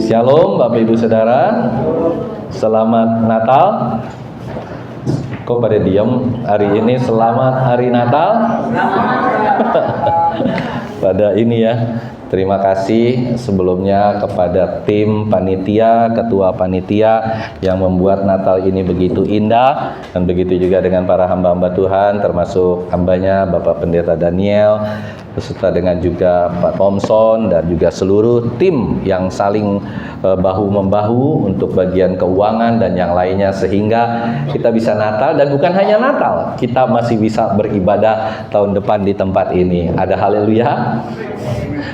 Shalom Bapak Ibu Saudara. Selamat Natal. Kok pada diam hari ini? Selamat Hari Natal. Pada ini ya. Terima kasih sebelumnya kepada tim panitia, ketua panitia yang membuat Natal ini begitu indah, dan begitu juga dengan para hamba-hamba Tuhan, termasuk hambanya Bapak Pendeta Daniel, beserta dengan juga Pak Thompson dan juga seluruh tim yang saling bahu-membahu untuk bagian keuangan dan yang lainnya, sehingga kita bisa Natal, dan bukan hanya Natal, kita masih bisa beribadah tahun depan di tempat ini. Ada haleluya.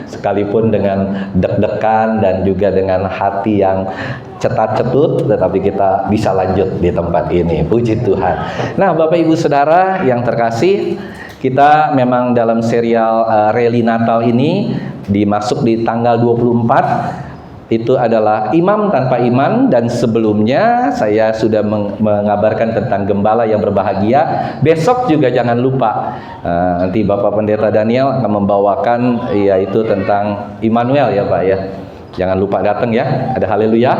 Sekalipun dengan deg-degan dan juga dengan hati yang cetat-cetut, tetapi kita bisa lanjut di tempat ini. Puji Tuhan. Nah, Bapak Ibu Saudara yang terkasih, kita memang dalam serial Rally Natal ini dimasuk di tanggal 24. Itu adalah imam tanpa iman, dan sebelumnya saya sudah mengabarkan tentang gembala yang berbahagia. Besok juga jangan lupa, nanti Bapak Pendeta Daniel akan membawakan yaitu tentang Immanuel ya Pak ya. Jangan lupa datang ya. Ada haleluya.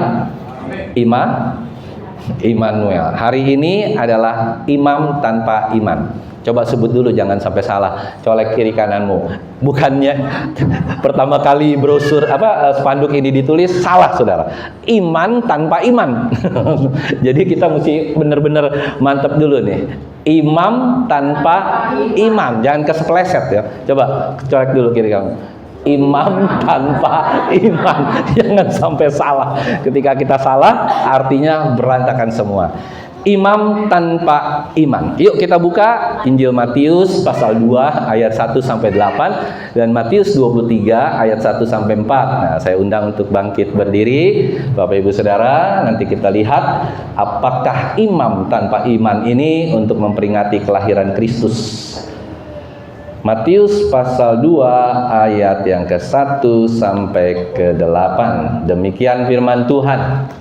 Immanuel. Hari ini adalah imam tanpa iman. Coba sebut dulu, jangan sampai salah. Colek kiri kananmu. Bukannya pertama kali brosur spanduk ini ditulis salah, Saudara. Iman tanpa iman. Jadi kita mesti benar-benar mantap dulu nih. Imam tanpa iman. Jangan kesepleset ya. Coba colek dulu kiri kamu. Imam tanpa iman. Jangan sampai salah. Ketika kita salah, artinya berantakan semua. Imam tanpa iman. Yuk kita buka Injil Matius pasal 2 ayat 1 sampai 8 dan Matius 23 ayat 1 sampai 4. Nah, saya undang untuk bangkit berdiri. Bapak Ibu Saudara, nanti kita lihat apakah imam tanpa iman ini untuk memperingati kelahiran Kristus. Matius pasal 2 ayat yang ke-1 sampai ke-8. Demikian firman Tuhan.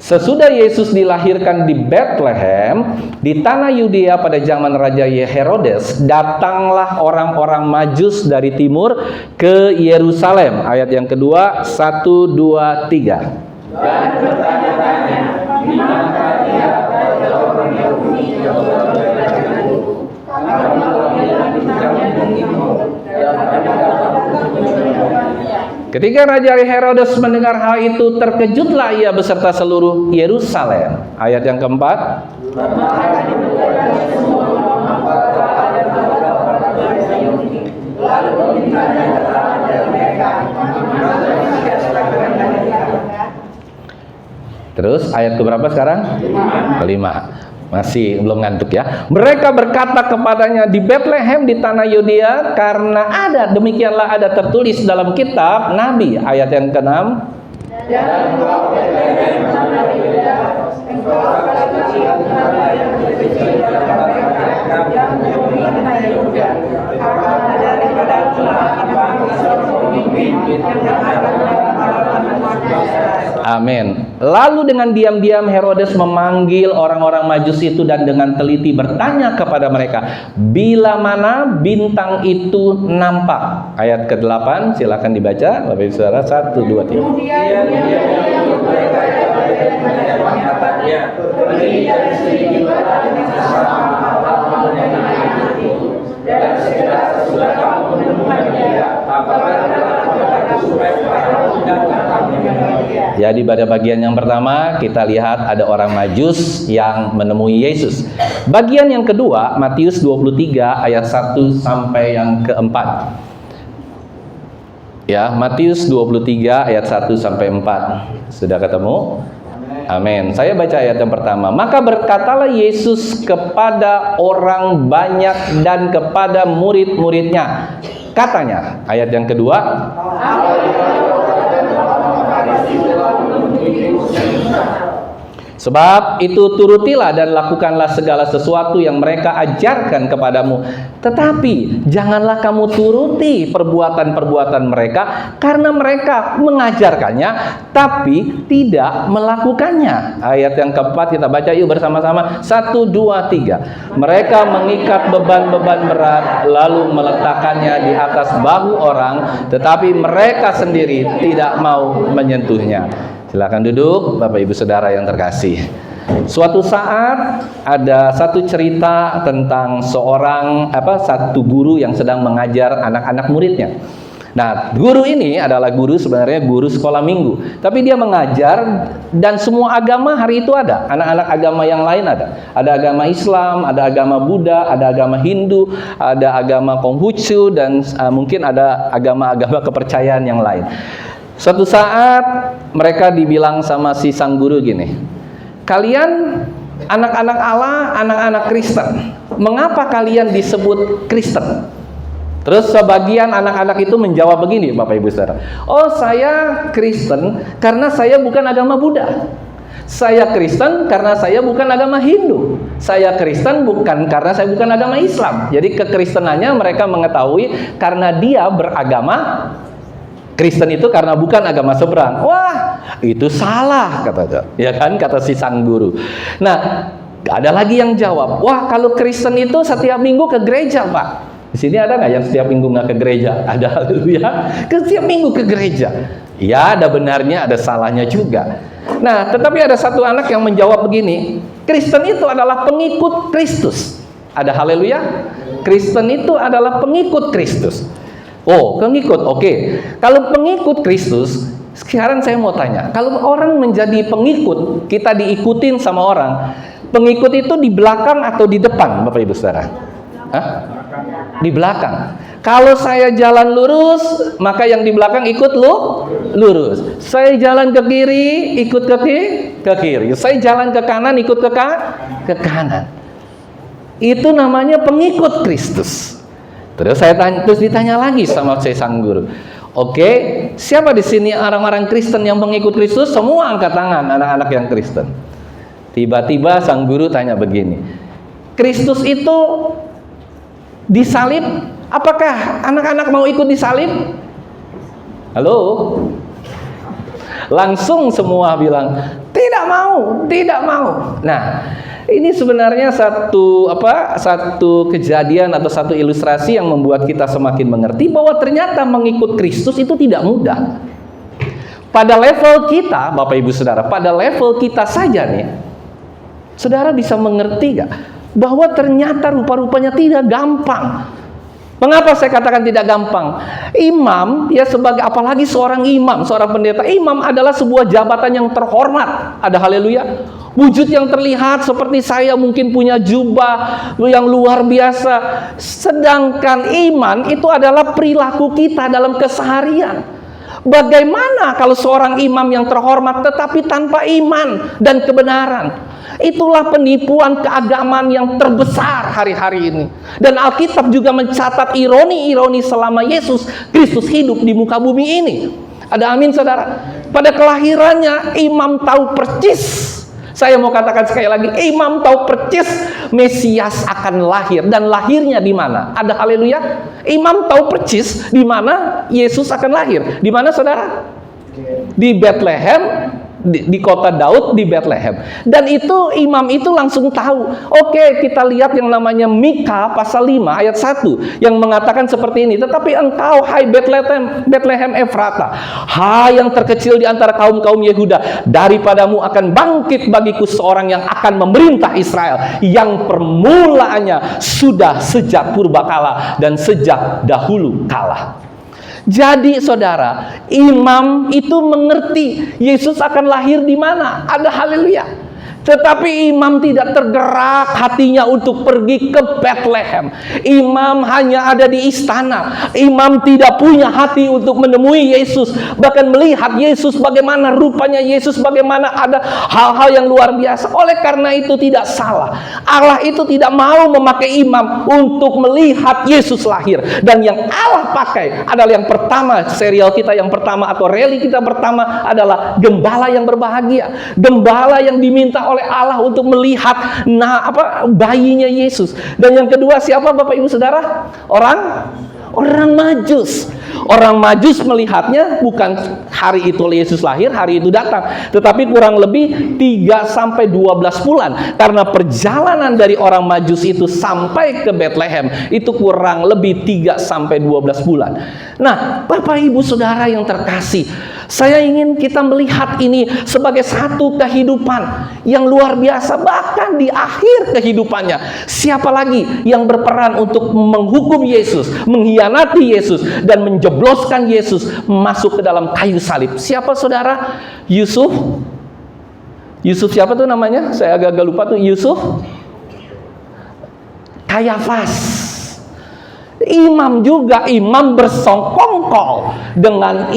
Sesudah Yesus dilahirkan di Bethlehem di tanah Yudea pada zaman Raja Herodes, datanglah orang-orang Majus dari timur ke Yerusalem. Ayat yang kedua, 1, 2, 3. Dan bertanya-tanya, di manakah dia pada orang Yahudi yang Ketika Raja Herodes mendengar hal itu, terkejutlah ia beserta seluruh Yerusalem. Ayat yang keempat. Terus ayat keberapa sekarang? Kelima. Masih belum ngantuk ya. Mereka berkata kepadanya, di Bethlehem di tanah Yudea, karena demikianlah ada tertulis dalam kitab Nabi. Ayat yang ke-6. Amin. Lalu dengan diam-diam Herodes memanggil orang-orang Majus itu dan dengan teliti bertanya kepada mereka, bila mana bintang itu nampak. Ayat ke-8, silakan dibaca Bapak Ibu Saudara. 1, 2, 3. Jadi pada bagian yang pertama kita lihat ada orang Majus yang menemui Yesus. Bagian yang kedua Matius 23 ayat 1 sampai yang ke-4. Ya, Matius 23 ayat 1 sampai 4. Sudah ketemu? Amin. Saya baca ayat yang pertama. Maka berkatalah Yesus kepada orang banyak dan kepada murid-muridnya. Katanya, ayat yang kedua. Sebab itu turutilah dan lakukanlah segala sesuatu yang mereka ajarkan kepadamu. Tetapi janganlah kamu turuti perbuatan-perbuatan mereka, karena mereka mengajarkannya tapi tidak melakukannya. Ayat yang keempat kita baca yuk bersama-sama. 1, 2, 3. Mereka mengikat beban-beban berat lalu meletakkannya di atas bahu orang, tetapi mereka sendiri tidak mau menyentuhnya. Silakan duduk, Bapak Ibu Saudara yang terkasih. Suatu saat ada satu cerita tentang satu guru yang sedang mengajar anak-anak muridnya. Nah, guru ini adalah sebenarnya guru sekolah minggu, tapi dia mengajar dan semua agama hari itu ada. Anak-anak agama yang lain ada. Ada agama Islam, ada agama Buddha, ada agama Hindu, ada agama Konghucu, dan mungkin ada agama-agama kepercayaan yang lain. Suatu saat mereka dibilang sama si sang guru gini, kalian anak-anak Allah, anak-anak Kristen, mengapa kalian disebut Kristen? Terus sebagian anak-anak itu menjawab begini, Bapak Ibu Saudara, oh saya Kristen karena saya bukan agama Buddha. Saya Kristen karena saya bukan agama Hindu. Saya Kristen bukan karena saya bukan agama Islam. Jadi kekristenannya mereka mengetahui karena dia beragama Kristen itu karena bukan agama seberang. Wah, itu salah katanya. Ya kan, kata si sang guru. Nah, ada lagi yang jawab, wah kalau Kristen itu setiap minggu ke gereja, Pak. Di sini ada nggak yang setiap minggu nggak ke gereja? Ada, haleluya. Setiap minggu ke gereja. Ya, ada benarnya, ada salahnya juga. Nah, tetapi ada satu anak yang menjawab begini, Kristen itu adalah pengikut Kristus. Ada, haleluya. Kristen itu adalah pengikut Kristus. Oh, pengikut, oke. Kalau pengikut Kristus, sekarang saya mau tanya, kalau orang menjadi pengikut, kita diikutin sama orang, pengikut itu di belakang atau di depan, Bapak Ibu Saudara? Hah? Di belakang. Kalau saya jalan lurus, maka yang di belakang ikut lurus. Saya jalan ke kiri, ikut ke kiri. Saya jalan ke kanan, ikut ke kanan. Itu namanya pengikut Kristus. Terus ditanya lagi sama sang guru. Oke, siapa di sini orang-orang Kristen yang mengikut Kristus? Semua angkat tangan, anak-anak yang Kristen. Tiba-tiba sang guru tanya begini, Kristus itu disalib, apakah anak-anak mau ikut disalib? Halo? Langsung semua bilang, tidak mau, tidak mau. Nah, ini sebenarnya satu kejadian atau satu ilustrasi yang membuat kita semakin mengerti bahwa ternyata mengikut Kristus itu tidak mudah. Pada level kita, Bapak Ibu Saudara, pada level kita saja nih, Saudara bisa mengerti gak bahwa ternyata rupa-rupanya tidak gampang. Mengapa saya katakan tidak gampang? Imam, ya sebagai apalagi seorang imam, seorang pendeta, imam adalah sebuah jabatan yang terhormat. Ada, haleluya. Wujud yang terlihat seperti saya mungkin punya jubah yang luar biasa. Sedangkan iman itu adalah perilaku kita dalam keseharian. Bagaimana kalau seorang imam yang terhormat tetapi tanpa iman dan kebenaran? Itulah penipuan keagamaan yang terbesar hari-hari ini. Dan Alkitab juga mencatat ironi-ironi selama Yesus Kristus hidup di muka bumi ini. Ada amin, saudara? Pada kelahirannya imam tahu percis. Saya mau katakan sekali lagi, imam tahu percis Mesias akan lahir. Dan lahirnya di mana? Ada, haleluya. Imam tahu percis di mana Yesus akan lahir. Di mana, saudara? Di Bethlehem. Di kota Daud, di Bethlehem. Dan itu imam itu langsung tahu. Oke, kita lihat yang namanya Mika pasal 5 ayat 1 yang mengatakan seperti ini, tetapi engkau hai Bethlehem Efrata, hai yang terkecil di antara kaum-kaum Yehuda, daripadamu akan bangkit bagiku seorang yang akan memerintah Israel, yang permulaannya sudah sejak purbakala dan sejak dahulu kala. Jadi saudara, imam itu mengerti Yesus akan lahir di mana. Ada, haleluya. Tetapi imam tidak tergerak hatinya untuk pergi ke Bethlehem. Imam hanya ada di istana. Imam tidak punya hati untuk menemui Yesus, bahkan melihat Yesus, bagaimana rupanya Yesus, bagaimana ada hal-hal yang luar biasa. Oleh karena itu tidak salah, Allah itu tidak mau memakai imam untuk melihat Yesus lahir. Dan yang Allah pakai adalah yang pertama, serial kita yang pertama atau rally kita pertama adalah gembala yang berbahagia. Gembala yang diminta oleh Allah untuk melihat bayinya Yesus. Dan yang kedua siapa Bapak Ibu Saudara? Orang Majus. Orang Majus melihatnya bukan hari itu Yesus lahir, hari itu datang, tetapi kurang lebih 3-12 bulan. Karena perjalanan dari orang Majus itu sampai ke Bethlehem itu kurang lebih 3-12 bulan. Nah, Bapak Ibu Saudara yang terkasih, saya ingin kita melihat ini sebagai satu kehidupan yang luar biasa. Bahkan di akhir kehidupannya, siapa lagi yang berperan untuk menghukum Yesus, mengkhianati Yesus, dan menjebloskan Yesus masuk ke dalam kayu salib? Siapa saudara? Yusuf siapa tuh namanya? Saya agak lupa tuh. Yusuf, Kayafas. Imam juga, imam bersongkongkol dengan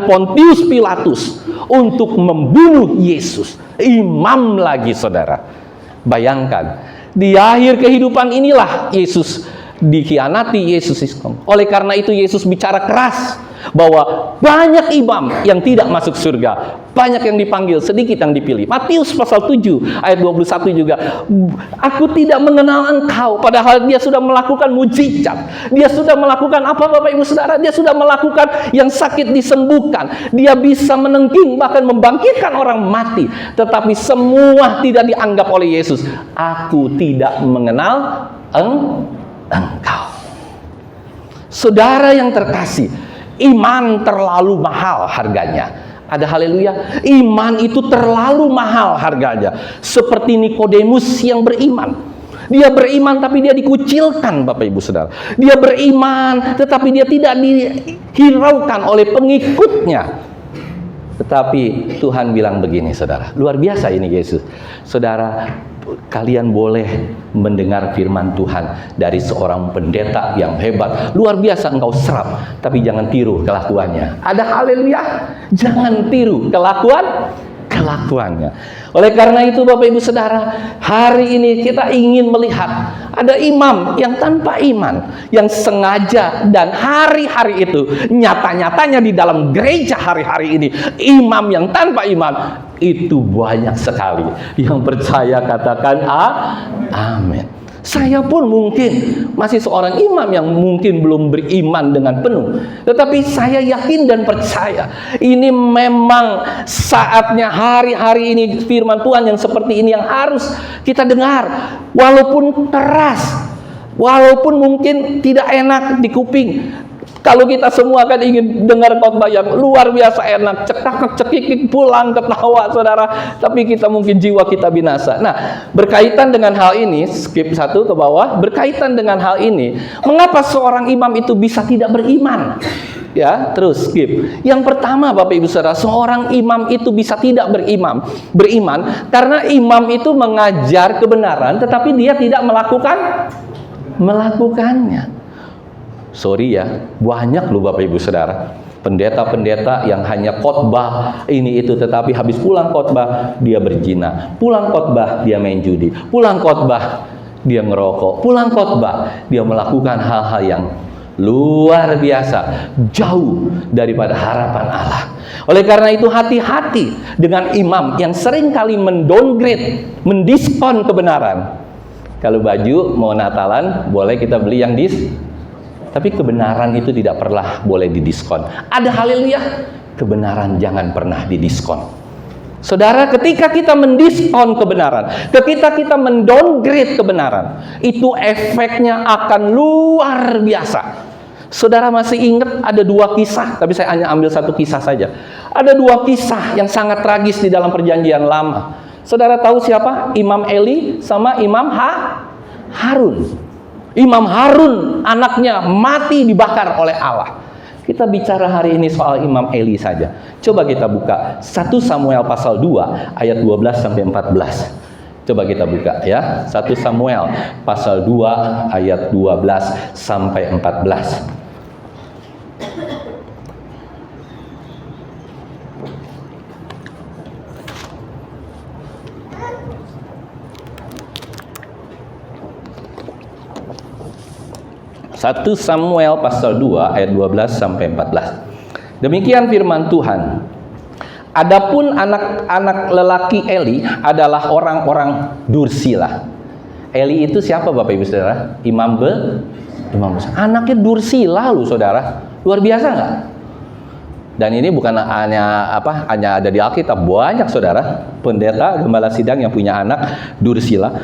Pontius Pilatus untuk membunuh Yesus. Imam lagi saudara. Bayangkan, di akhir kehidupan inilah Yesus dikhianati, Yesus iskom. Oleh karena itu Yesus bicara keras bahwa banyak imam yang tidak masuk surga, banyak yang dipanggil, sedikit yang dipilih. Matius pasal 7 ayat 21 juga, aku tidak mengenal engkau. Padahal dia sudah melakukan mujizat, dia sudah melakukan apa Bapak Ibu Saudara? Dia sudah melakukan yang sakit disembuhkan, dia bisa menengking, bahkan membangkitkan orang mati. Tetapi semua tidak dianggap oleh Yesus. Aku tidak mengenal engkau. Saudara yang terkasih, iman terlalu mahal harganya. Ada haleluya. Iman itu terlalu mahal harganya. Seperti Nikodemus yang beriman. Dia beriman tapi dia dikucilkan Bapak Ibu Saudara. Dia beriman tetapi dia tidak dihiraukan oleh pengikutnya. Tetapi Tuhan bilang begini saudara. Luar biasa ini Yesus. Saudara, kalian boleh mendengar firman Tuhan dari seorang pendeta yang hebat, luar biasa engkau serap, tapi jangan tiru kelakuannya. Ada haleluya. Jangan tiru kelakuannya. Oleh karena itu Bapak Ibu Saudara, hari ini kita ingin melihat ada imam yang tanpa iman, yang sengaja dan hari-hari itu nyata-nyatanya di dalam gereja hari-hari ini, imam yang tanpa iman itu banyak sekali. Yang percaya katakan amin. Saya pun mungkin masih seorang imam yang mungkin belum beriman dengan penuh, tetapi saya yakin dan percaya ini memang saatnya, hari-hari ini firman Tuhan yang seperti ini yang harus kita dengar, walaupun keras, walaupun mungkin tidak enak di kuping. Kalau kita semua kan ingin dengar khotbah yang luar biasa enak, cekik pulang ketawa saudara, tapi kita mungkin jiwa kita binasa. Nah, berkaitan dengan hal ini, skip satu ke bawah, berkaitan dengan hal ini, mengapa seorang imam itu bisa tidak beriman? Ya, terus skip. Yang pertama Bapak Ibu Saudara, seorang imam itu bisa tidak beriman karena imam itu mengajar kebenaran tetapi dia tidak melakukannya. Sorry ya, banyak loh Bapak Ibu Saudara, pendeta-pendeta yang hanya khotbah ini itu, tetapi habis pulang khotbah dia berzina, pulang khotbah dia main judi, pulang khotbah dia ngerokok, pulang khotbah dia melakukan hal-hal yang luar biasa, jauh daripada harapan Allah. Oleh karena itu hati-hati dengan imam yang sering kali mendowngrade, mendiskon kebenaran. Kalau baju mau Natalan boleh kita beli yang tapi kebenaran itu tidak pernah boleh didiskon. Ada haleluya. Kebenaran jangan pernah didiskon. Saudara, ketika kita mendiskon kebenaran, ketika kita mendowngrade kebenaran, itu efeknya akan luar biasa. Saudara masih ingat ada dua kisah, tapi saya hanya ambil satu kisah saja. Ada dua kisah yang sangat tragis di dalam perjanjian lama. Saudara tahu siapa? Imam Eli sama Imam Harun. Imam Harun anaknya mati dibakar oleh Allah. Kita bicara hari ini soal Imam Eli saja. Coba kita buka 1 Samuel pasal 2 ayat 12 sampai 14. Coba kita buka ya. 1 Samuel pasal 2 ayat 12 sampai 14. Satu Samuel pasal 2 ayat 12 sampai 14. Demikian firman Tuhan. Adapun anak-anak lelaki Eli adalah orang-orang Dursila. Eli itu siapa Bapak Ibu Saudara? Imam besar. Anaknya Dursila loh Saudara. Luar biasa nggak? Dan ini bukan hanya ada di Alkitab, banyak Saudara pendeta gembala sidang yang punya anak Dursila.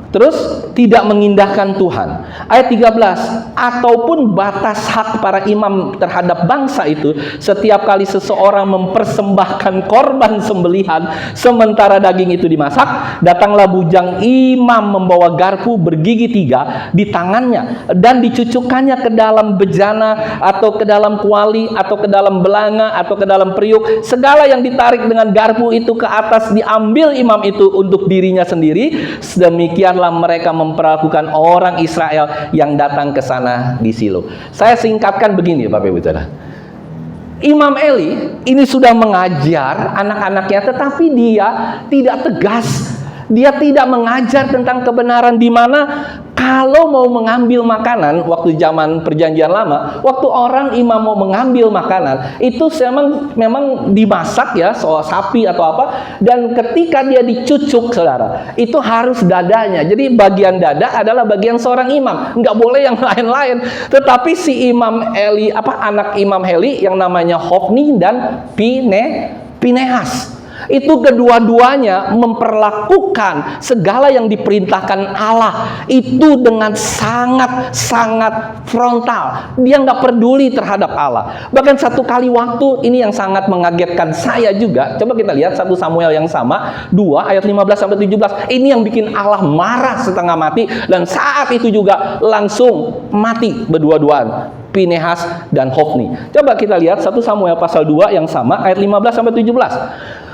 Terus tidak mengindahkan Tuhan. Ayat 13, ataupun batas hak para imam terhadap bangsa itu, setiap kali seseorang mempersembahkan korban sembelihan sementara daging itu dimasak, datanglah bujang imam membawa garpu bergigi 3 di tangannya dan dicucukkannya ke dalam bejana atau ke dalam kuali atau ke dalam belanga atau ke dalam periuk. Segala yang ditarik dengan garpu itu ke atas diambil imam itu untuk dirinya sendiri. Sedemikianlah mereka memperlakukan orang Israel yang datang ke sana di Silo. Saya singkatkan begini Bapak Ibu Saudara. Imam Eli ini sudah mengajar anak-anaknya, tetapi dia tidak tegas. Dia tidak mengajar tentang kebenaran, di mana kalau mau mengambil makanan waktu zaman perjanjian lama, waktu orang imam mau mengambil makanan itu memang dimasak ya, soal sapi atau apa, dan ketika dia dicucuk Saudara, itu harus dadanya. Jadi bagian dada adalah bagian seorang imam, nggak boleh yang lain-lain. Tetapi si Imam Eli, anak Imam Eli yang namanya Hofni dan Pinehas, itu kedua-duanya memperlakukan segala yang diperintahkan Allah itu dengan sangat-sangat frontal. Dia nggak peduli terhadap Allah. Bahkan satu kali waktu, ini yang sangat mengagetkan saya juga. Coba kita lihat 1 Samuel yang sama 2 ayat 15-17. Ini yang bikin Allah marah setengah mati, dan saat itu juga langsung mati berdua-duaan, Pinehas dan Hofni. Coba kita lihat 1 Samuel pasal 2 yang sama ayat 15-17.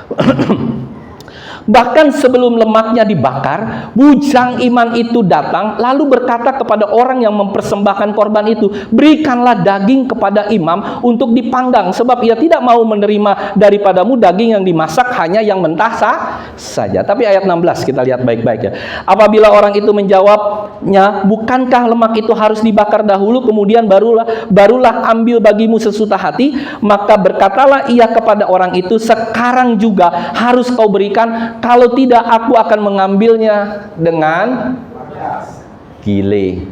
Bahkan sebelum lemaknya dibakar, bujang iman itu datang lalu berkata kepada orang yang mempersembahkan korban itu, berikanlah daging kepada imam untuk dipanggang, sebab ia tidak mau menerima daripadamu daging yang dimasak, hanya yang mentah saja. Tapi ayat 16 kita lihat baik-baik ya. Apabila orang itu menjawabnya, bukankah lemak itu harus dibakar dahulu, kemudian barulah ambil bagimu sesuta hati? Maka berkatalah ia kepada orang itu, sekarang juga harus kau berikan, kalau tidak aku akan mengambilnya dengan gile.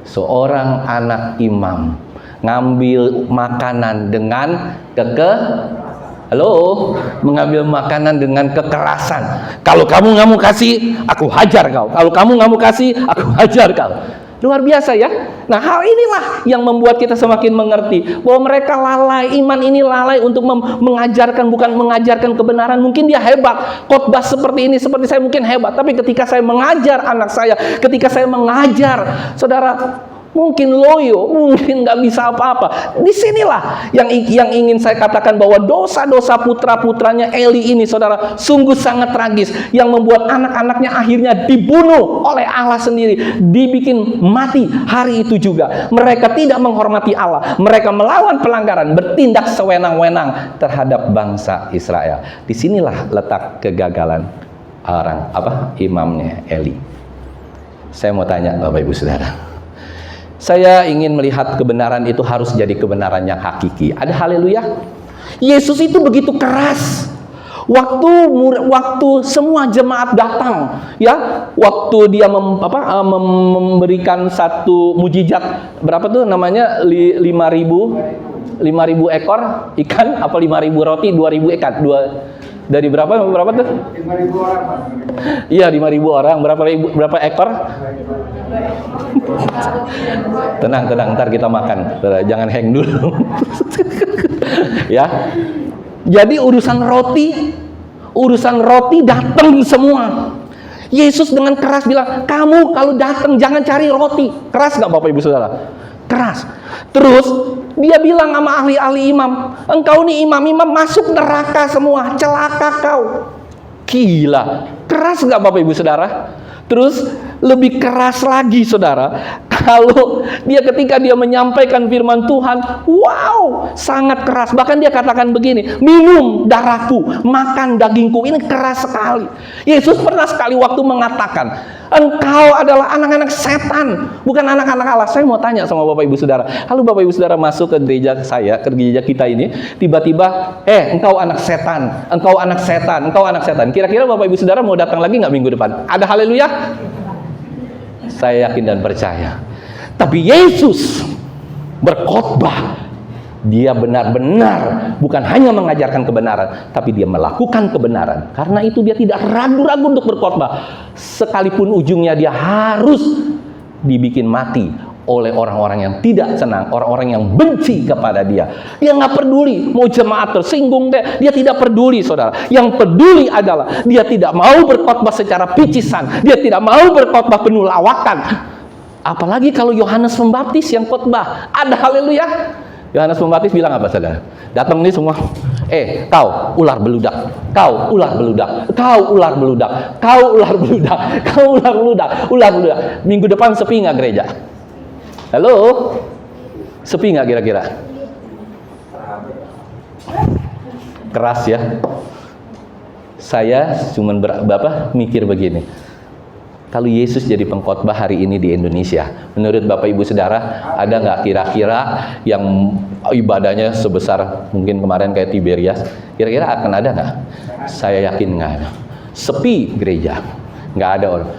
Seorang anak imam ngambil makanan dengan mengambil makanan dengan kekerasan. Kalau kamu nggak mau kasih, aku hajar kau. Kalau kamu nggak mau kasih, aku hajar kau. Luar biasa ya. Nah, hal inilah yang membuat kita semakin mengerti bahwa mereka lalai, iman ini lalai untuk mengajarkan, bukan mengajarkan kebenaran. Mungkin dia hebat, khotbah seperti ini, seperti saya mungkin hebat, tapi ketika saya mengajar anak saya, ketika saya mengajar saudara, mungkin loyo, mungkin nggak bisa apa-apa. Disinilah yang ingin saya katakan, bahwa dosa-dosa putra-putranya Eli ini saudara sungguh sangat tragis, yang membuat anak-anaknya akhirnya dibunuh oleh Allah sendiri, dibikin mati hari itu juga. Mereka tidak menghormati Allah, mereka melawan pelanggaran, bertindak sewenang-wenang terhadap bangsa Israel. Disinilah letak kegagalan imamnya Eli. Saya mau tanya Bapak Ibu Saudara, saya ingin melihat kebenaran itu harus jadi kebenaran yang hakiki. Ada haleluya. Yesus itu begitu keras. Waktu semua jemaat datang, ya, waktu dia memberikan satu mujizat, berapa tuh namanya, 5.000 ekor ikan, apa 5.000 roti, 2.000 ikan, dari berapa tuh? 5.000 orang. Iya, 5.000 orang, berapa ekor? Tenang, ntar kita makan. Jangan hang dulu. Ya. Jadi urusan roti datang semua. Yesus dengan keras bilang, kamu kalau datang jangan cari roti. Keras nggak Bapak Ibu Saudara? Keras. Terus dia bilang sama ahli-ahli imam, engkau nih imam-imam masuk neraka semua, celaka kau. Gila. Keras nggak Bapak Ibu Saudara? Terus lebih keras lagi saudara, Kalau ketika dia menyampaikan firman Tuhan, wow, sangat keras. Bahkan dia katakan begini, minum darahku, makan dagingku. Ini keras sekali. Yesus pernah sekali waktu mengatakan, engkau adalah anak-anak setan, bukan anak-anak Allah. Saya mau tanya sama Bapak Ibu Saudara, kalau Bapak Ibu Saudara masuk ke gereja saya, ke gereja kita ini, tiba-tiba, engkau anak setan, engkau anak setan, engkau anak setan. Kira-kira Bapak Ibu Saudara mau datang lagi nggak minggu depan? Ada haleluya? Saya yakin dan percaya. Tapi Yesus berkhotbah, dia benar-benar bukan hanya mengajarkan kebenaran, tapi dia melakukan kebenaran. Karena itu dia tidak ragu-ragu untuk berkhotbah, sekalipun ujungnya dia harus dibikin mati oleh orang-orang yang tidak senang, orang-orang yang benci kepada dia. Dia nggak peduli mau jemaat tersinggung deh, dia tidak peduli, saudara. Yang peduli adalah dia tidak mau berkhotbah secara picisan, dia tidak mau berkhotbah penuh lawakan. Apalagi kalau Yohanes Pembaptis yang khotbah, ada haleluya. Yohanes Pembaptis bilang apa, saudara? Datang nih semua, kau ular beludak, kau ular beludak, kau ular beludak, kau ular beludak, kau ular beludak, ular beludak. Minggu depan sepi nggak gereja? Halo? Sepi nggak kira-kira? Keras ya. Saya cuman mikir begini. Kalau Yesus jadi pengkhotbah hari ini di Indonesia, menurut Bapak Ibu Saudara, ada nggak kira-kira yang ibadahnya sebesar mungkin kemarin kayak Tiberias? Kira-kira akan ada nggak? Saya yakin nggak ada. Sepi gereja, nggak ada orang.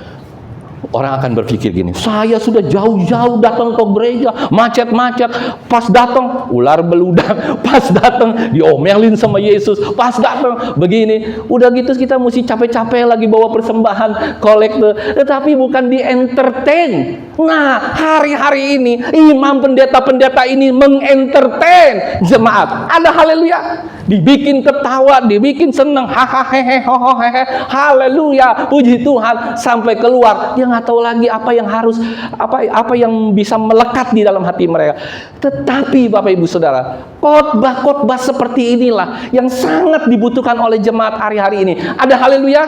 Orang akan berpikir gini, saya sudah jauh-jauh datang ke gereja, macet-macet, pas datang ular beludak, pas datang diomelin sama Yesus, pas datang begini, udah gitu kita mesti capek-capek lagi bawa persembahan, kolekte, tetapi bukan di entertain. Nah, hari-hari ini imam pendeta-pendeta ini mengentertain jemaat. Ada haleluya, dibikin ketawa, dibikin senang, hahaha, haleluya, puji Tuhan, sampai keluar dia nggak tahu lagi apa yang harus, apa yang bisa melekat di dalam hati mereka. Tetapi Bapak Ibu Saudara, khotbah-khotbah seperti inilah yang sangat dibutuhkan oleh jemaat hari-hari ini. Ada haleluya,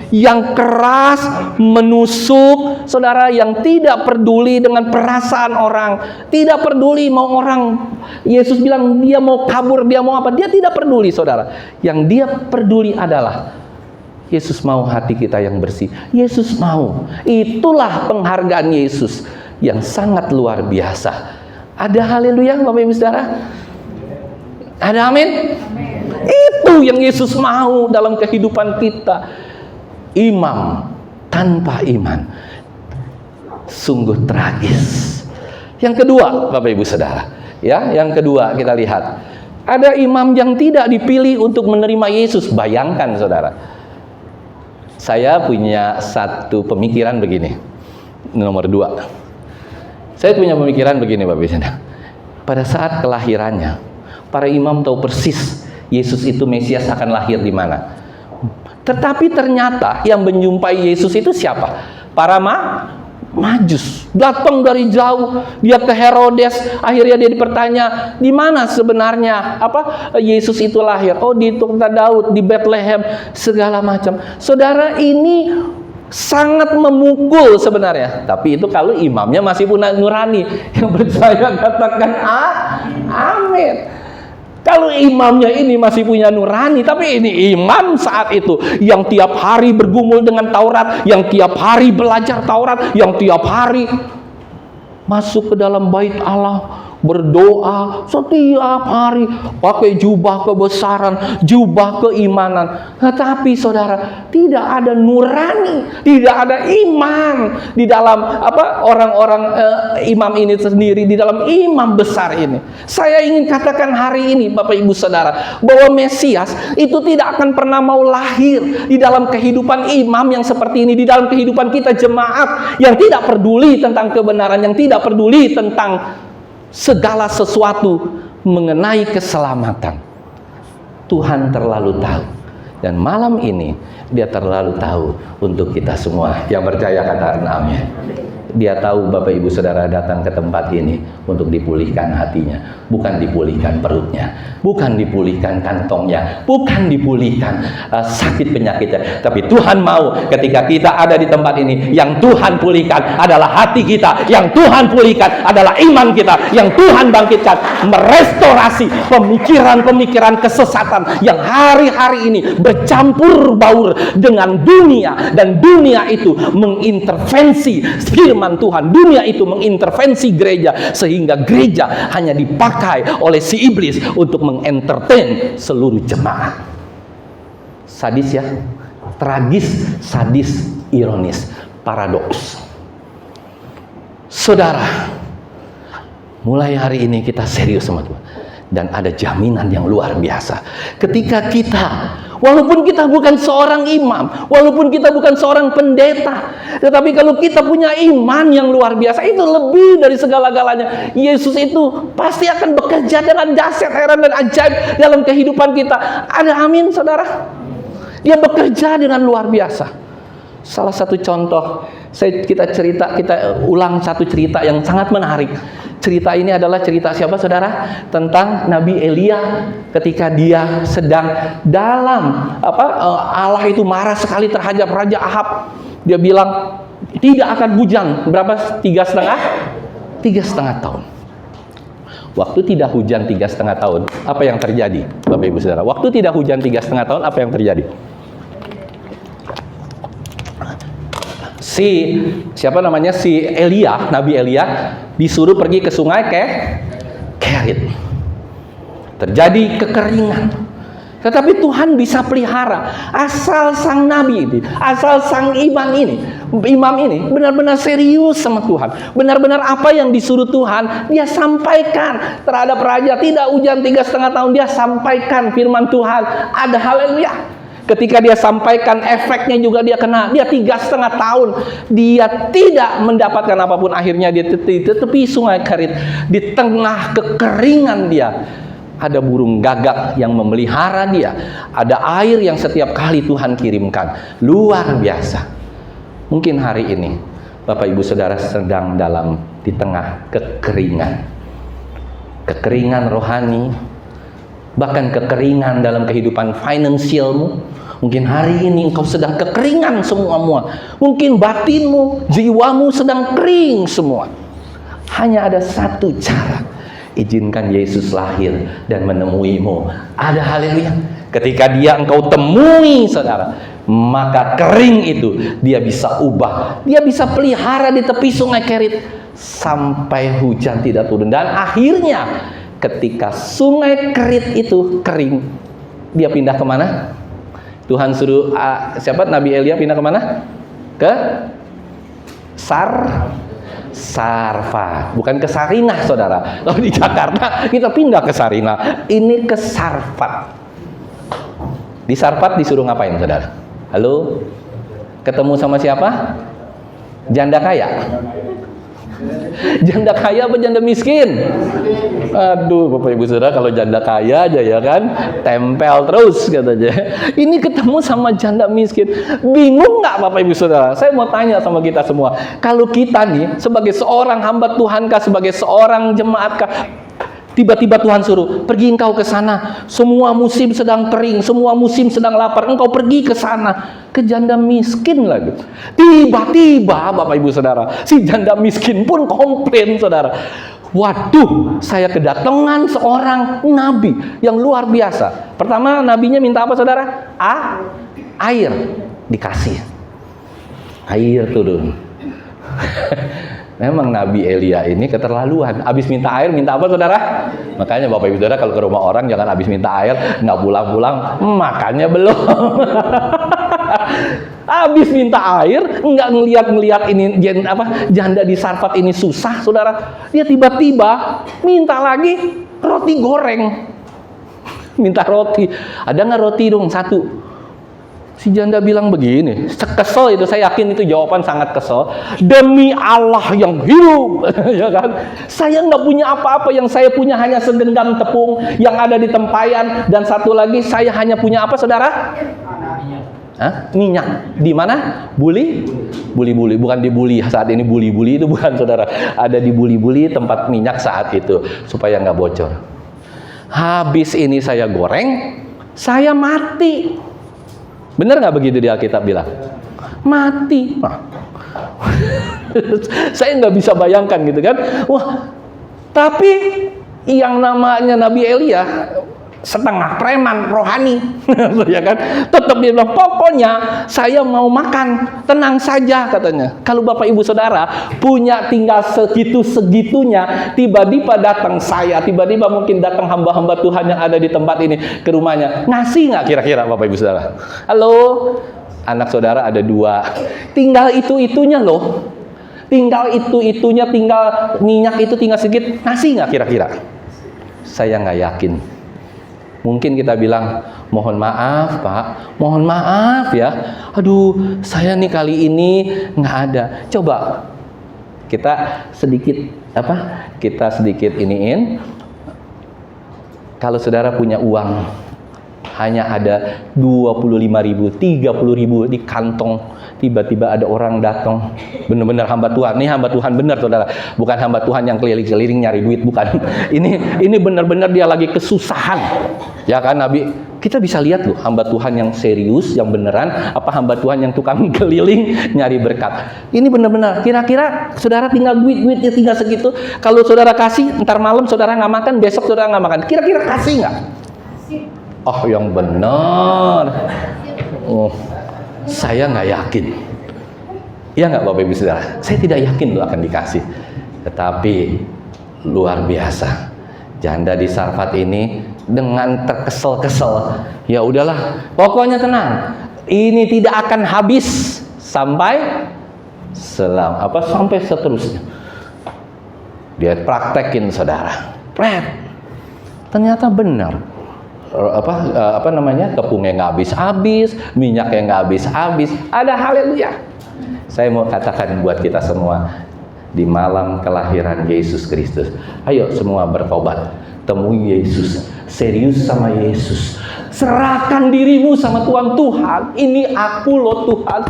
yang keras, menusuk, saudara, yang tidak peduli dengan perasaan orang, tidak peduli mau orang, Yesus bilang dia mau kabur, dia mau apa, dia tidak peduli, saudara. Yang dia peduli adalah Yesus mau hati kita yang bersih. Yesus mau. Itulah penghargaan Yesus yang sangat luar biasa. Ada haleluya Bapak Ibu Saudara? Ada amin? Itu yang Yesus mau dalam kehidupan kita. Imam tanpa iman sungguh tragis. Yang kedua, Bapak Ibu Saudara, ya, yang kedua kita lihat ada imam yang tidak dipilih untuk menerima Yesus. Bayangkan, saudara, saya punya satu pemikiran begini. Nomor 2, saya punya pemikiran begini, Bapak Ibu Saudara. Pada saat kelahirannya, para imam tahu persis Yesus itu Mesias akan lahir di mana. Tetapi ternyata yang menjumpai Yesus itu siapa? Para Majus. Datang dari jauh, dia ke Herodes, akhirnya dia dipertanya, di mana sebenarnya Yesus itu lahir? Oh, di kota Daud, di Bethlehem, segala macam. Saudara, ini sangat memukul sebenarnya. Tapi itu kalau imamnya masih punya nurani. Yang percaya katakan amin. Kalau imamnya ini masih punya nurani, tapi ini imam saat itu yang tiap hari bergumul dengan Taurat, yang tiap hari belajar Taurat, yang tiap hari masuk ke dalam bait Allah, berdoa setiap hari, pakai jubah kebesaran, jubah keimanan. Tetapi saudara, tidak ada nurani, tidak ada iman di dalam orang-orang imam ini sendiri, di dalam imam besar ini. Saya ingin katakan hari ini, Bapak Ibu Saudara, bahwa Mesias itu tidak akan pernah mau lahir di dalam kehidupan imam yang seperti ini, di dalam kehidupan kita jemaat yang tidak peduli tentang kebenaran, yang tidak peduli tentang segala sesuatu mengenai keselamatan. Tuhan terlalu tahu, dan malam ini dia terlalu tahu untuk kita semua. Yang percaya katakan amin. Dia tahu Bapak Ibu Saudara datang ke tempat ini untuk dipulihkan hatinya, bukan dipulihkan perutnya, bukan dipulihkan kantongnya, bukan dipulihkan sakit penyakitnya. Tapi Tuhan mau ketika kita ada di tempat ini, yang Tuhan pulihkan adalah hati kita, yang Tuhan pulihkan adalah iman kita, yang Tuhan bangkitkan merestorasi pemikiran-pemikiran kesesatan yang hari-hari ini bercampur baur dengan dunia, dan dunia itu mengintervensi firman Tuhan. Dunia itu mengintervensi gereja, sehingga gereja hanya dipakai oleh si iblis untuk mengentertain seluruh jemaat. Sadis ya, tragis, sadis, ironis, paradoks. Saudara, mulai hari ini kita serius sama Tuhan, dan ada jaminan yang luar biasa ketika kita, walaupun kita bukan seorang imam, walaupun kita bukan seorang pendeta, tetapi kalau kita punya iman yang luar biasa, itu lebih dari segala-galanya. Yesus itu pasti akan bekerja dengan dahsyat, heran, dan ajaib dalam kehidupan kita. Ada amin, saudara? Dia bekerja dengan luar biasa. Salah satu contoh, kita ulang satu cerita yang sangat menarik. Cerita ini adalah cerita siapa, saudara? Tentang Nabi Elia ketika dia sedang dalam Allah itu marah sekali terhadap Raja Ahab. Dia bilang tidak akan hujan berapa? 3,5 tahun. Waktu tidak hujan 3,5 tahun, apa yang terjadi, Bapak Ibu Saudara? Waktu tidak hujan 3,5 tahun, apa yang terjadi? Si Elia, Nabi Elia disuruh pergi ke sungai Kerit. Terjadi kekeringan. Tetapi Tuhan bisa pelihara asal sang nabi ini, asal sang imam ini benar-benar serius sama Tuhan. Benar-benar apa yang disuruh Tuhan dia sampaikan terhadap raja. Tidak hujan 3,5 tahun, dia sampaikan firman Tuhan. Ada haleluya. Ketika dia sampaikan, efeknya juga dia kena. Dia 3,5 tahun dia tidak mendapatkan apapun. Akhirnya dia di tepi sungai Kerit, di tengah kekeringan dia, ada burung gagak yang memelihara dia. Ada air yang setiap kali Tuhan kirimkan. Luar biasa. Mungkin hari ini Bapak Ibu Saudara sedang di tengah kekeringan. Kekeringan rohani, bahkan kekeringan dalam kehidupan finansialmu. Mungkin hari ini engkau sedang kekeringan semua. Mungkin batinmu, jiwamu sedang kering semua. Hanya ada satu cara. Izinkan Yesus lahir dan menemuimu. Ada haleluya. Ketika dia engkau temui, saudara, maka kering itu dia bisa ubah. Dia bisa pelihara di tepi sungai Kerit sampai hujan tidak turun. Dan akhirnya ketika sungai Kerit itu kering, dia pindah kemana? Tuhan suruh siapa? Nabi Elia pindah kemana? Ke Sarfat, bukan ke Sarinah, saudara. Kalau di Jakarta kita pindah ke Sarinah, ini ke Sarfat. Di Sarfat disuruh ngapain, saudara? Halo? Ketemu sama siapa? Janda kaya. Janda kaya apa janda miskin? Aduh, Bapak Ibu Saudara, kalau janda kaya aja ya kan, tempel terus katanya. Ini ketemu sama janda miskin. Bingung nggak Bapak Ibu Saudara? Saya mau tanya sama kita semua. Kalau kita nih sebagai seorang hamba Tuhan kah, sebagai seorang jemaat kah, tiba-tiba Tuhan suruh, pergi engkau ke sana. Semua musim sedang kering, semua musim sedang lapar. Engkau pergi ke sana. Ke janda miskin lagi. Tiba-tiba Bapak Ibu Saudara, si janda miskin pun komplain, saudara. Waduh, saya kedatangan seorang nabi yang luar biasa. Pertama, nabinya minta apa, saudara? Air. Dikasih. Air turun. Memang Nabi Elia ini keterlaluan. Habis minta air, minta apa, saudara? Makanya Bapak Ibu Saudara kalau ke rumah orang jangan habis minta air, nggak pulang-pulang, makannya belum. Habis minta air, nggak ngeliat ini janda di Sarfat ini susah, saudara. Dia tiba-tiba minta lagi roti goreng. Minta roti. Ada nggak roti dong satu? Si janda bilang begini, kesel itu, saya yakin itu jawaban sangat kesel. Demi Allah yang hidup, ya kan? Saya nggak punya apa-apa, yang saya punya hanya segenggam tepung yang ada di tempayan, dan satu lagi saya hanya punya apa, saudara? Hah? Minyak. Di mana? Buli? Buli-buli. Bukan dibuli saat ini, buli-buli itu bukan, saudara. Ada di buli-buli tempat minyak saat itu, supaya nggak bocor. Habis ini saya goreng, saya mati. Benar nggak begitu di Alkitab bilang? Mati. Nah. Saya nggak bisa bayangkan gitu kan. Wah, tapi yang namanya Nabi Elia setengah preman rohani, ya kan? Tetap dia bilang, pokoknya saya mau makan, tenang saja katanya. Kalau Bapak Ibu Saudara punya tinggal segitu-segitunya, tiba-tiba datang saya, tiba-tiba mungkin datang hamba-hamba Tuhan yang ada di tempat ini ke rumahnya, ngasih nggak kira-kira Bapak Ibu Saudara? Halo, anak saudara ada 2, tinggal itu-itunya loh, tinggal itu-itunya, tinggal minyak itu tinggal sedikit, ngasih nggak kira-kira? Saya nggak yakin. Mungkin kita bilang, mohon maaf Pak, mohon maaf ya. Aduh, saya nih kali ini nggak ada. Coba kita sedikit iniin. Kalau saudara punya uang, hanya ada 25.000, 30.000 di kantong. Tiba-tiba ada orang datang, benar-benar hamba Tuhan. Ini hamba Tuhan benar, saudara. Bukan hamba Tuhan yang keliling-keliling nyari duit, bukan. Ini benar-benar dia lagi kesusahan. Ya kan, Nabi? Kita bisa lihat loh, hamba Tuhan yang serius, yang beneran, apa hamba Tuhan yang tukang keliling nyari berkat. Ini benar-benar. Kira-kira saudara tinggal duitnya tinggal segitu. Kalau saudara kasih, ntar malam saudara nggak makan, besok saudara nggak makan. Kira-kira kasih nggak? Oh, yang benar. Oh, saya nggak yakin. Ya nggak Bapak Ibu Saudara? Saya tidak yakin lo akan dikasih. Tetapi luar biasa. Janda di Sarfat ini dengan terkesel-kesel. Ya udahlah, pokoknya tenang. Ini tidak akan habis sampai sampai seterusnya. Dia praktekin saudara. Ternyata benar. Tepungnya nggak habis-habis, minyaknya nggak habis-habis. Ada haleluya. Saya mau katakan buat kita semua di malam kelahiran Yesus Kristus, ayo semua bertobat, temui Yesus, serius sama Yesus, serahkan dirimu sama Tuhan. Tuhan, ini aku loh Tuhan,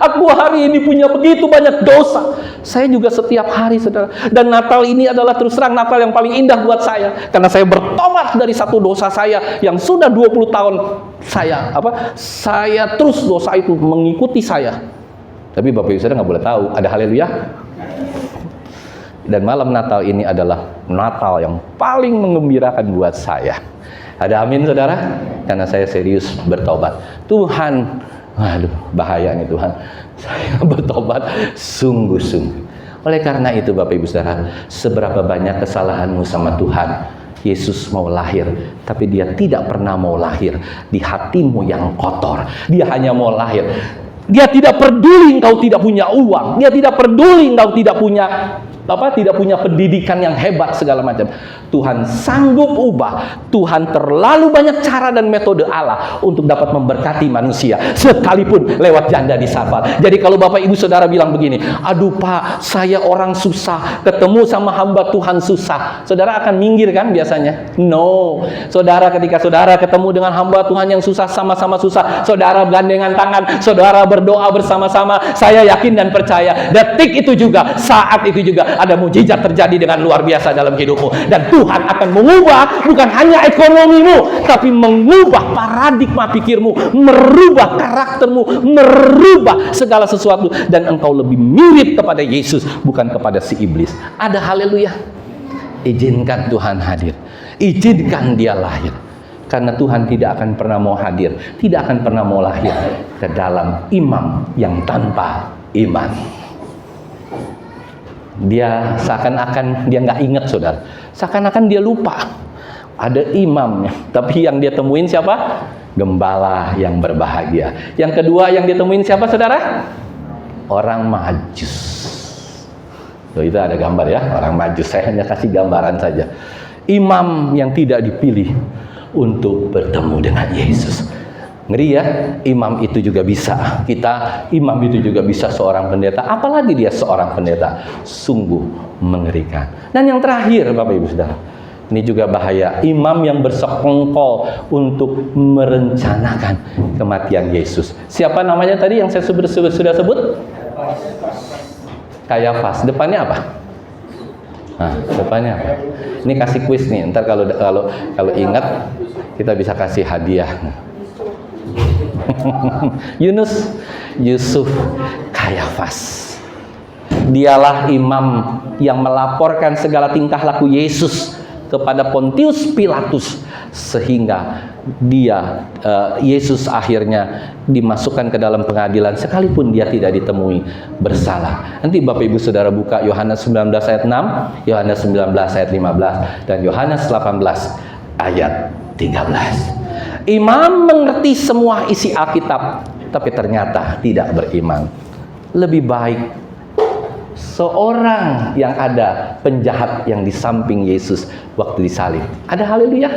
aku hari ini punya begitu banyak dosa. Saya juga setiap hari, saudara. Dan Natal ini adalah terus terang Natal yang paling indah buat saya, karena saya bertobat dari satu dosa saya yang sudah 20 tahun saya terus dosa itu mengikuti saya. Tapi Bapak Ibu Saudara nggak boleh tahu, ada haleluya. Dan malam Natal ini adalah Natal yang paling menggembirakan buat saya. Ada amin saudara? Karena saya serius bertobat. Tuhan, waduh bahaya nih Tuhan. Saya bertobat sungguh-sungguh. Oleh karena itu Bapak Ibu Saudara, seberapa banyak kesalahanmu sama Tuhan, Yesus mau lahir, tapi dia tidak pernah mau lahir di hatimu yang kotor. Dia hanya mau lahir. Dia tidak peduli engkau tidak punya uang. Dia tidak peduli engkau tidak punya pendidikan yang hebat segala macam. Tuhan sanggup ubah. Tuhan terlalu banyak cara dan metode Allah untuk dapat memberkati manusia, sekalipun lewat janda di Sarfat. Jadi kalau Bapak Ibu Saudara bilang begini, aduh Pak, saya orang susah, ketemu sama hamba Tuhan susah, saudara akan minggir kan biasanya? No. Saudara, ketika saudara ketemu dengan hamba Tuhan yang susah, sama-sama susah, saudara gandengan tangan, saudara berdoa bersama-sama, saya yakin dan percaya detik itu juga, saat itu juga ada mujizat terjadi dengan luar biasa dalam hidupmu. Dan Tuhan akan mengubah bukan hanya ekonomimu, tapi mengubah paradigma pikirmu, merubah karaktermu, merubah segala sesuatu, dan engkau lebih mirip kepada Yesus, bukan kepada si iblis. Ada haleluya. Izinkan Tuhan hadir, izinkan dia lahir, karena Tuhan tidak akan pernah mau hadir, tidak akan pernah mau lahir ke dalam imam yang tanpa iman. Dia seakan-akan dia nggak ingat saudara, seakan-akan dia lupa ada imamnya. Tapi yang dia temuin siapa? Gembala yang berbahagia. Yang kedua yang dia temuin siapa saudara? Orang Majus. Loh, itu ada gambar ya, orang Majus. Saya hanya kasih gambaran saja. Imam yang tidak dipilih untuk bertemu dengan Yesus. Ngeri ya, imam itu juga bisa. Imam itu juga bisa seorang pendeta. Apalagi dia seorang pendeta. Sungguh mengerikan. Dan yang terakhir Bapak Ibu Saudara, Ini juga bahaya. Imam yang bersekongkol untuk merencanakan kematian Yesus. Siapa namanya tadi yang saya sudah sebut? Kayafas. Depannya apa? Nah, depannya apa? Ini kasih kuis nih. Ntar kalau ingat kita bisa kasih hadiah. Yusuf Kayafas. Dialah imam yang melaporkan segala tingkah laku Yesus kepada Pontius Pilatus, sehingga Yesus akhirnya dimasukkan ke dalam pengadilan sekalipun dia tidak ditemui bersalah. Nanti Bapak Ibu Saudara buka Yohanes 19 ayat 6, Yohanes 19 ayat 15, dan Yohanes 18 ayat 13. Imam mengerti semua isi Alkitab, tapi ternyata tidak beriman. Lebih baik seorang yang ada penjahat yang di samping Yesus waktu disalib. Ada haleluya.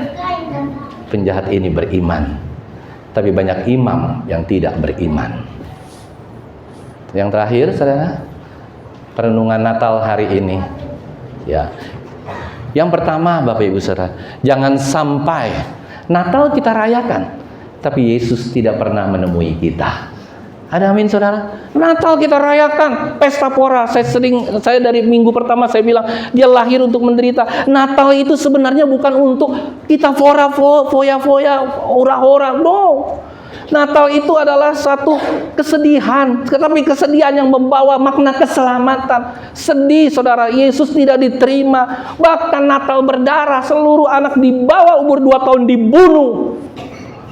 Penjahat ini beriman. Tapi banyak imam yang tidak beriman. Yang terakhir, saudara, perenungan Natal hari ini. Ya. Yang pertama, Bapak Ibu Saudara, jangan sampai Natal kita rayakan, tapi Yesus tidak pernah menemui kita. Ada amin saudara? Natal kita rayakan, pesta pora. Saya dari minggu pertama saya bilang, dia lahir untuk menderita. Natal itu sebenarnya bukan untuk kita foya-foya, ora-ora. No. Natal itu adalah satu kesedihan, tetapi kesedihan yang membawa makna keselamatan. Sedih saudara, Yesus tidak diterima. Bahkan Natal berdarah, seluruh anak di bawah umur 2 tahun dibunuh.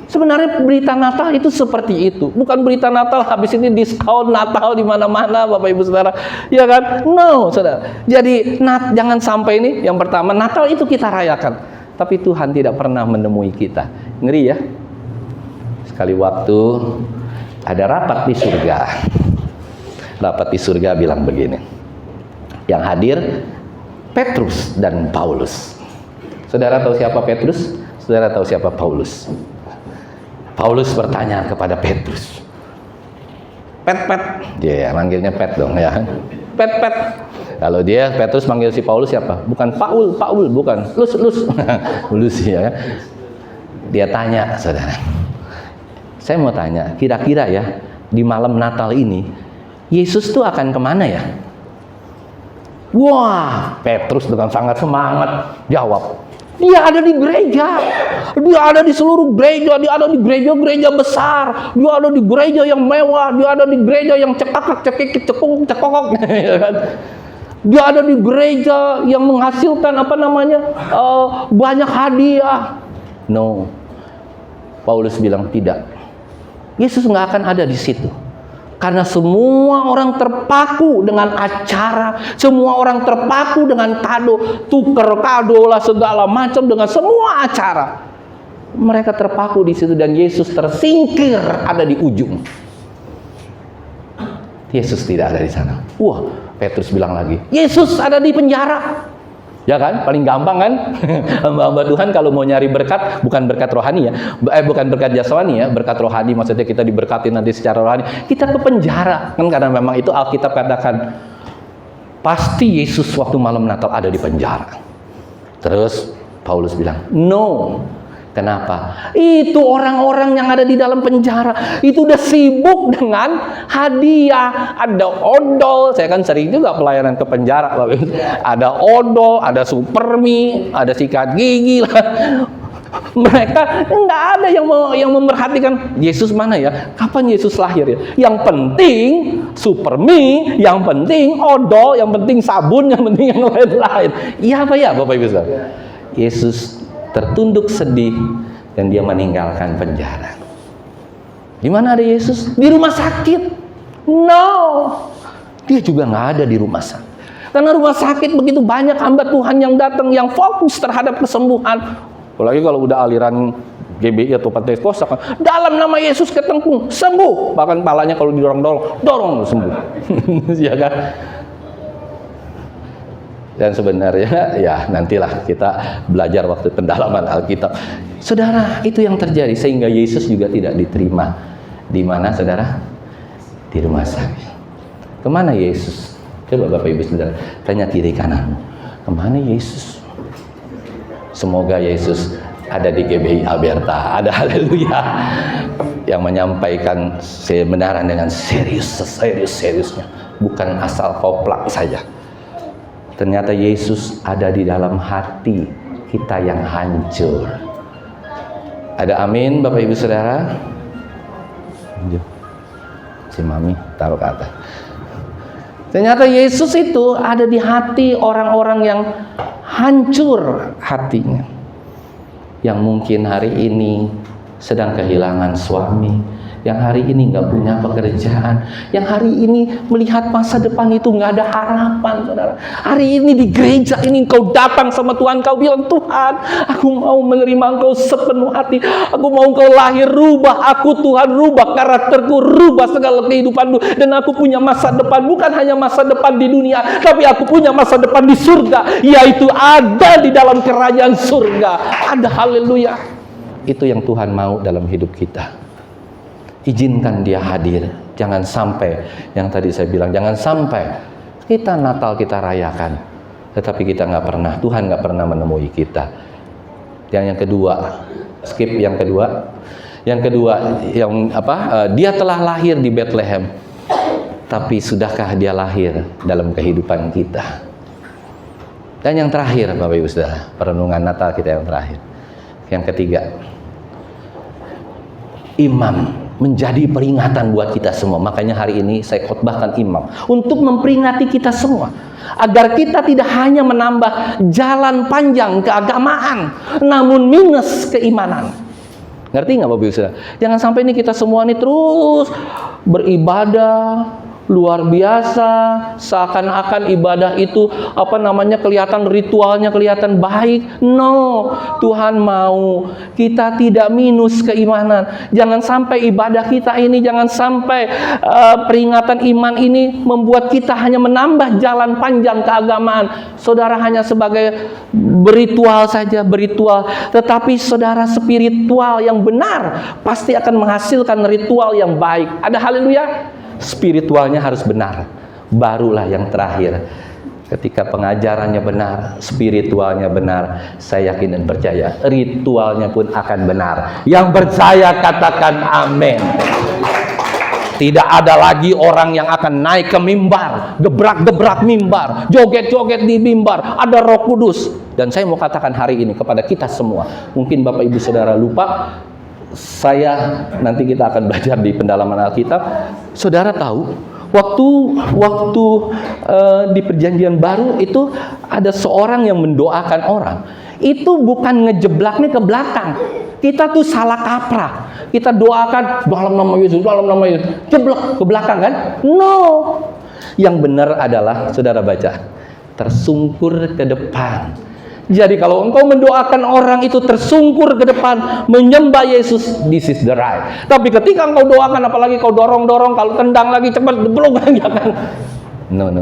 Sebenarnya berita Natal itu seperti itu. Bukan berita Natal habis ini diskon Natal di mana-mana, Bapak Ibu Saudara. Ya kan? No, Saudara. Jadi jangan sampai ini, yang pertama, Natal itu kita rayakan, tapi Tuhan tidak pernah menemui kita. Ngeri ya? Sekali waktu ada rapat di surga. Rapat di surga bilang begini. Yang hadir Petrus dan Paulus. Saudara tahu siapa Petrus? Saudara tahu siapa Paulus? Paulus bertanya kepada Petrus. Pet. Dia manggilnya Pet dong ya. Pet. Kalau dia Petrus manggil si Paulus siapa? Bukan Paul, bukan. Lus. Lus ya. Dia tanya, saudara. Saya mau tanya, kira-kira ya di malam Natal ini Yesus tuh akan kemana ya? Wah, Petrus dengan sangat semangat jawab. Dia ada di gereja. Dia ada di seluruh gereja. Dia ada di gereja-gereja besar. Dia ada di gereja yang mewah. Dia ada di gereja yang cekokok. Dia ada di gereja yang menghasilkan banyak hadiah. No. Paulus bilang tidak. Yesus nggak akan ada di situ. Karena semua orang terpaku dengan acara, semua orang terpaku dengan kado, tuker kado lah segala macam dengan semua acara. Mereka terpaku di situ dan Yesus tersingkir ada di ujung. Yesus tidak ada di sana. Wah, Petrus bilang lagi, Yesus ada di penjara. Ya kan? Paling gampang kan? Hamba-hamba Tuhan kalau mau nyari berkat, bukan berkat rohani ya. Bukan berkat jasmani ya, berkat rohani maksudnya kita diberkati nanti secara rohani. Kita ke penjara. Kan karena memang itu Alkitab katakan pasti Yesus waktu malam Natal ada di penjara. Terus Paulus bilang, "No." Kenapa? Itu orang-orang yang ada di dalam penjara itu udah sibuk dengan hadiah. Ada odol. Saya kan sering juga pelayanan ke penjara. Ada odol, ada supermi, ada sikat gigi lah. Mereka nggak ada yang memperhatikan Yesus mana ya? Kapan Yesus lahir ya? Yang penting supermi, yang penting odol, yang penting sabun, yang penting yang lain-lain. Iya apa ya Bapak Ibu Saudara? Yesus tertunduk sedih dan dia meninggalkan penjara. Di mana ada Yesus? Di rumah sakit. No, dia juga nggak ada di rumah sakit. Karena rumah sakit begitu banyak hamba Tuhan yang datang yang fokus terhadap kesembuhan. Apalagi kalau udah aliran GBI atau Pentakosta, dalam nama Yesus ketengkung sembuh. Bahkan palanya kalau dorong sembuh. Ya kan? Dan sebenarnya ya nantilah kita belajar waktu pendalaman Alkitab. Saudara, itu yang terjadi sehingga Yesus juga tidak diterima. Di mana saudara? Di rumah sakit. Kemana Yesus? Coba Bapak Ibu Saudara tanya kiri kananmu. Kemana Yesus? Semoga Yesus ada di GBI Alberta. Ada haleluya. Yang menyampaikan kebenaran dengan serius-seriusnya. Bukan asal koplak saja. Ternyata Yesus ada di dalam hati kita yang hancur. Ada amin Bapak Ibu Saudara? Si Mami taruh ke atas. Ternyata Yesus itu ada di hati orang-orang yang hancur hatinya. Yang mungkin hari ini sedang kehilangan suami, yang hari ini nggak punya pekerjaan, yang hari ini melihat masa depan itu nggak ada harapan, saudara. Hari ini di gereja ini engkau datang sama Tuhan, kau bilang, Tuhan, aku mau menerima engkau sepenuh hati, aku mau engkau lahir, rubah aku Tuhan, rubah karakterku, rubah segala kehidupanku, dan aku punya masa depan, bukan hanya masa depan di dunia, tapi aku punya masa depan di surga, yaitu ada di dalam kerajaan surga. Ada, haleluya. Itu yang Tuhan mau dalam hidup kita. Izinkan dia hadir. Jangan sampai, yang tadi saya bilang, jangan sampai kita Natal kita rayakan, tetapi kita nggak pernah, Tuhan nggak pernah menemui kita. Yang kedua, skip yang kedua. Yang kedua, dia telah lahir di Bethlehem, tapi sudahkah dia lahir dalam kehidupan kita? Dan yang terakhir, Bapak Ibu Saudara, perenungan Natal kita yang terakhir. Yang ketiga, imam menjadi peringatan buat kita semua. Makanya hari ini saya khotbahkan imam untuk memperingati kita semua, agar kita tidak hanya menambah jalan panjang keagamaan, namun minus keimanan. Ngerti nggak Bapak Ibu Saudara? Jangan sampai ini kita semua ini terus beribadah luar biasa, seakan-akan ibadah itu kelihatan ritualnya kelihatan baik. No, Tuhan mau kita tidak minus keimanan. Jangan sampai ibadah kita ini, jangan sampai peringatan iman ini membuat kita hanya menambah jalan panjang keagamaan. Saudara hanya sebagai beritual saja, beritual. Tetapi saudara, spiritual yang benar pasti akan menghasilkan ritual yang baik. Ada haleluya. Spiritualnya harus benar. Barulah yang terakhir, ketika pengajarannya benar, spiritualnya benar, saya yakin dan percaya ritualnya pun akan benar. Yang percaya katakan amin. Tidak ada lagi orang yang akan naik ke mimbar, gebrak-gebrak mimbar, joget-joget di mimbar. Ada Roh Kudus. Dan saya mau katakan hari ini kepada kita semua, mungkin Bapak Ibu Saudara lupa, nanti kita akan belajar di pendalaman Alkitab. Saudara tahu, waktu di Perjanjian Baru itu ada seorang yang mendoakan orang. Itu bukan ngejeblaknya ke belakang. Kita tuh salah kaprah. Kita doakan dalam nama Yesus, dalam nama Yesus. Jeblak ke belakang kan? No. Yang benar adalah, saudara baca, tersungkur ke depan. Jadi kalau engkau mendoakan orang itu tersungkur ke depan, menyembah Yesus, this is the right. Tapi ketika engkau doakan, apalagi kau dorong-dorong, kalau tendang lagi cepat, belum lagi akan. No.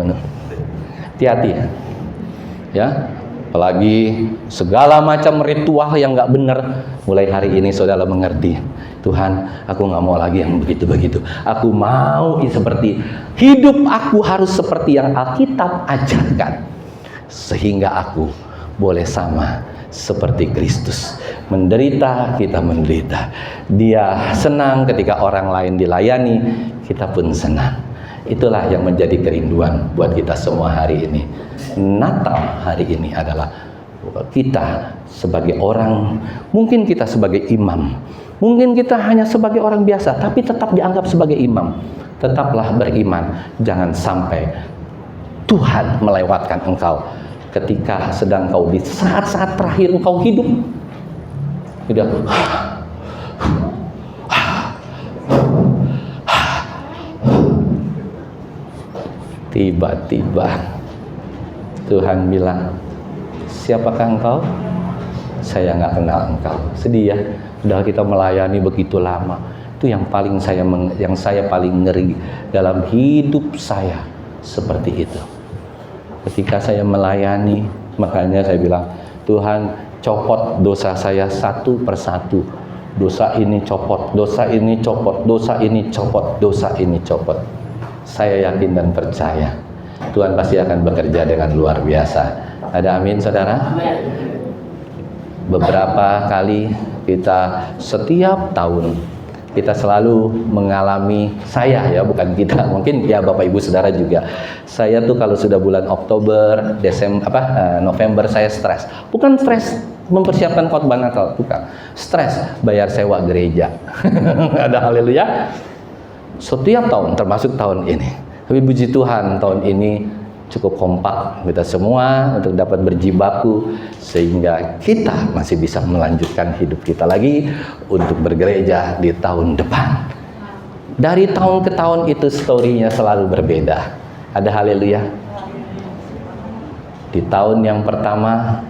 Hati-hati ya. Apalagi segala macam ritual yang nggak benar, mulai hari ini saudara mengerti. Tuhan, aku nggak mau lagi yang begitu-begitu. Aku mau seperti, hidup aku harus seperti yang Alkitab ajarkan. Sehingga aku boleh sama seperti Kristus. Menderita, kita menderita. Dia senang ketika orang lain dilayani, kita pun senang. Itulah yang menjadi kerinduan buat kita semua hari ini. Natal hari ini adalah kita sebagai orang, mungkin kita sebagai imam, mungkin kita hanya sebagai orang biasa, tapi tetap dianggap sebagai imam. Tetaplah beriman, jangan sampai Tuhan melewatkan engkau ketika sedang kau di saat-saat terakhir engkau hidup. Tiba-tiba Tuhan bilang, siapakah engkau? Saya nggak kenal engkau. Sedih ya, udah kita melayani begitu lama. Itu yang saya paling ngeri dalam hidup saya, seperti itu. Ketika saya melayani, makanya saya bilang, Tuhan copot dosa saya satu persatu. Dosa ini copot, dosa ini copot, dosa ini copot, dosa ini copot. Saya yakin dan percaya Tuhan pasti akan bekerja dengan luar biasa. Ada amin saudara? beberapa kali kita setiap tahun kita selalu mengalami, saya ya, bukan kita, mungkin ya Bapak Ibu Saudara juga. Saya tuh kalau sudah bulan Oktober, November saya stres. Bukan stres mempersiapkan khotbah Natal, bukan. Stres bayar sewa gereja. Ada haleluya. Setiap tahun, termasuk tahun ini. Tapi puji Tuhan, tahun ini cukup kompak kita semua untuk dapat berjibaku sehingga kita masih bisa melanjutkan hidup kita lagi untuk bergereja di tahun depan. Dari tahun ke tahun itu story-nya selalu berbeda. Ada haleluya. Di tahun yang pertama,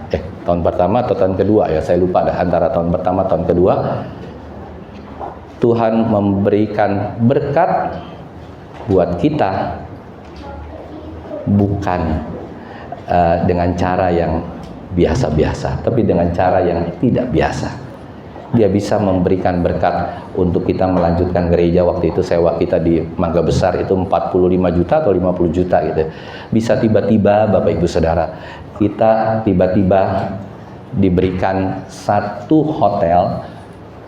tahun pertama atau tahun kedua ya, saya lupa dah, antara tahun pertama tahun kedua, Tuhan memberikan berkat buat kita bukan dengan cara yang biasa-biasa, tapi dengan cara yang tidak biasa. Dia bisa memberikan berkat untuk kita melanjutkan gereja. Waktu itu sewa kita di Mangga Besar itu 45 juta atau 50 juta gitu. Bisa tiba-tiba Bapak Ibu Saudara, kita tiba-tiba diberikan satu hotel,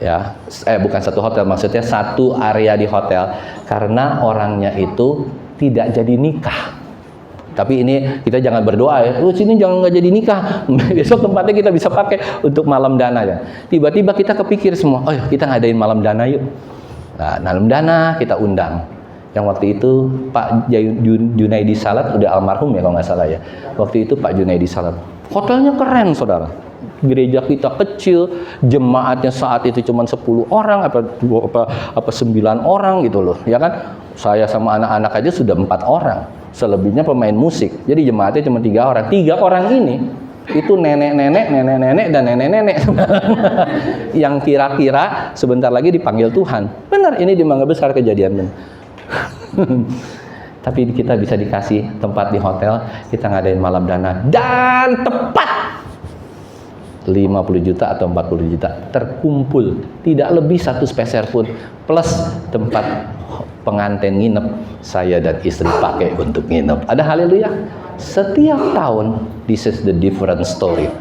ya, bukan satu hotel, maksudnya satu area di hotel, karena orangnya itu tidak jadi nikah. Tapi ini kita jangan berdoa ya, sini jangan nggak jadi nikah, besok tempatnya kita bisa pakai untuk malam dana ya. Tiba-tiba kita kepikir semua, oh ya kita ngadain malam dana yuk. Nah, malam dana kita undang. Yang waktu itu Pak Junaidi Salat, udah almarhum ya kalau nggak salah ya. Waktu itu Pak Junaidi Salat, hotelnya keren saudara. Gereja kita kecil, jemaatnya saat itu cuma 10 orang, apa 9 orang gitu loh, ya kan? Saya sama anak-anak aja sudah 4 orang, selebihnya pemain musik. Jadi jemaatnya cuma 3 orang. 3 orang ini itu nenek-nenek, dan nenek-nenek yang kira-kira sebentar lagi dipanggil Tuhan. Benar, ini di Mangga Besar kejadian benar. Tapi kita bisa dikasih tempat di hotel, kita ngadain malam dana, dan tepat 50 juta atau 40 juta terkumpul, tidak lebih 1 peser pun, plus tempat pengantin nginep, saya dan istri pakai untuk nginep. Ada haleluya. Setiap tahun this is the different story.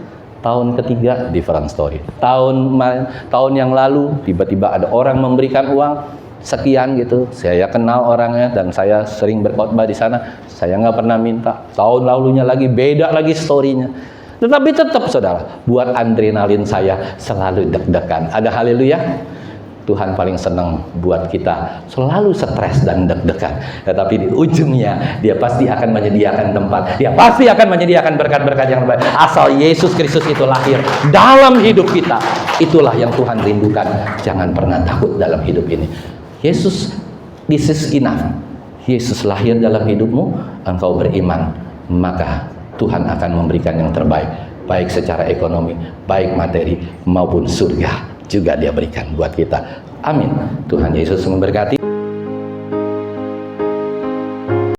Tahun ketiga different story. Tahun yang lalu tiba-tiba ada orang memberikan uang sekian gitu, saya kenal orangnya dan saya sering berkhotbah di sana, saya nggak pernah minta. Tahun lalunya lagi beda lagi story-nya. Tetapi tetap saudara, buat adrenalin saya selalu deg-degan. Ada haleluya. Tuhan paling senang buat kita selalu stres dan deg-degan. Tetapi di ujungnya dia pasti akan menyediakan tempat. Dia pasti akan menyediakan berkat-berkat yang baik. Asal Yesus Kristus itu lahir dalam hidup kita. Itulah yang Tuhan rindukan. Jangan pernah takut dalam hidup ini. Yesus, this is enough. Yesus lahir dalam hidupmu, engkau beriman, maka Tuhan akan memberikan yang terbaik, baik secara ekonomi, baik materi, maupun surga juga Dia berikan buat kita. Amin. Tuhan Yesus memberkati.